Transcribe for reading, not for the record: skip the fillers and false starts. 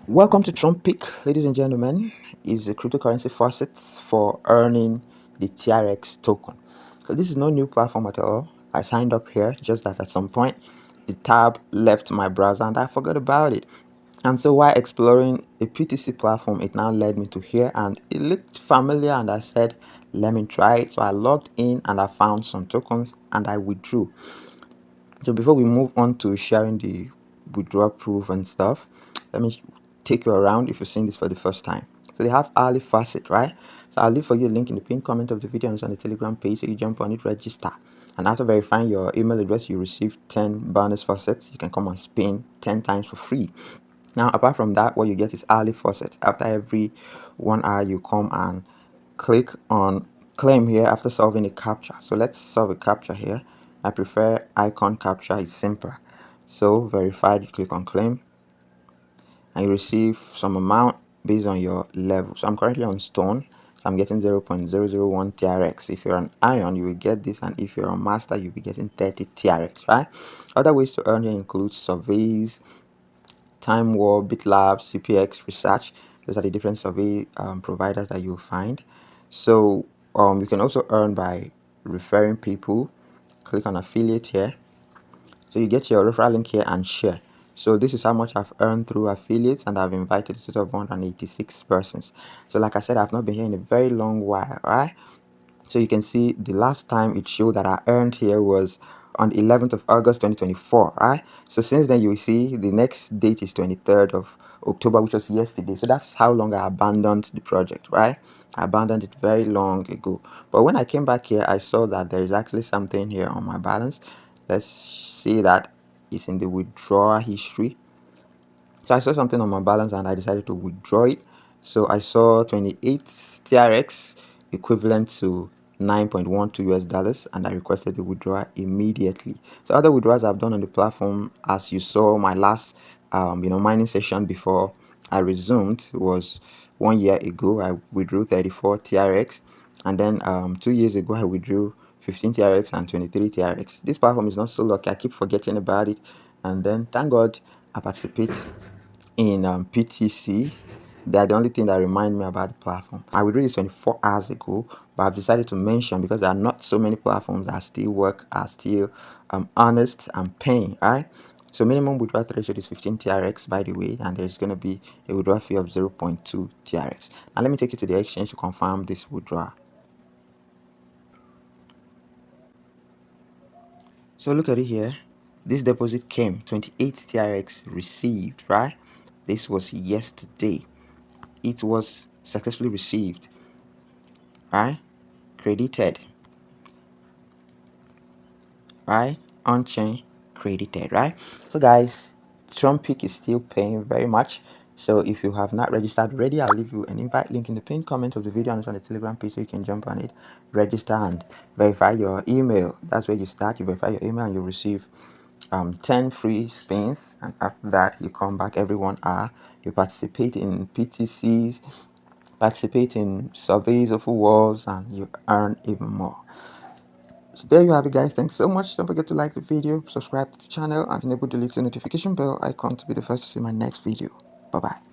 Welcome to Tron, ladies and gentlemen. Is a cryptocurrency faucets for earning the TRX token. So this is no new platform at all. I signed up here, just that at some point the tab left my browser and I forgot about it. And so while exploring a PTC platform, it now led me to here and it looked familiar and I said, let me try it. So I logged in and I found some tokens and I withdrew. So before we move on to sharing the withdrawal proof and stuff, let me take you around if you're seeing this for the first time. So they have early faucet, right? So I'll leave for you a link in the pinned comment of the video and it's on the Telegram page. So you jump on it, register. And after verifying your email address, you receive 10 bonus faucets. You can come and spin 10 times for free. Now, apart from that, what you get is early faucet. After every 1 hour, you come and click on claim here after solving a captcha. So let's solve a captcha here. I prefer icon captcha, it's simpler. So verified, you click on claim and you receive some amount based on your level. So I'm currently on stone, so I'm getting 0.001 TRX. If you're on iron, you will get this, and if you're on master, you'll be getting 30 TRX, right? Other ways to earn here include surveys, Time War, BitLab, CPX Research. Those are the different survey providers that you'll find. So you can also earn by referring people. Click on affiliate here. So you get your referral link here and share. So this is how much I've earned through affiliates, and I've invited a total of 186 persons. So like I said, I've not been here in a very long while, right? So you can see the last time it showed that I earned here was on the 11th of August 2024, right? So since then, you will see the next date is 23rd of October, which was yesterday. So that's how long I abandoned the project, right? I abandoned it very long ago. But when I came back here, I saw that there is actually something here on my balance. Let's see that it's in the withdrawal history. So I saw something on my balance and I decided to withdraw it. So I saw 28 TRX equivalent to 9.12 US dollars, and I requested the withdrawal immediately. So other withdrawals I've done on the platform, as you saw my last mining session before I resumed, was 1 year ago. I withdrew 34 TRX, and then 2 years ago I withdrew 15 TRX and 23 TRX. This platform is not so lucky. I keep forgetting about it, and then thank God I participate in PTC. They're the only thing that remind me about the platform. I would read this 24 hours ago, but I've decided to mention because there are not so many platforms that still work, are still honest and paying, right? So minimum withdrawal threshold is 15 TRX, by the way, and there's going to be a withdrawal fee of 0.2 TRX. Now let me take you to the exchange to confirm this withdrawal. So look at it here. This deposit came 28 TRX received, right? This was yesterday. It was successfully received, right? Credited, right? On chain, credited, right? So guys, Tron is still paying very much. So if you have not registered already, I'll leave you an invite link in the pinned comment of the video and it's on the Telegram page, so you can jump on it, register and verify your email. That's where you start. You verify your email and you receive 10 free spins, and after that you come back every 1 hour. You participate in PTCs, participate in surveys of walls, and you earn even more. So there you have it, guys. Thanks so much. Don't forget to like the video, subscribe to the channel, and enable the little notification bell icon to be the first to see my next video. Bye bye.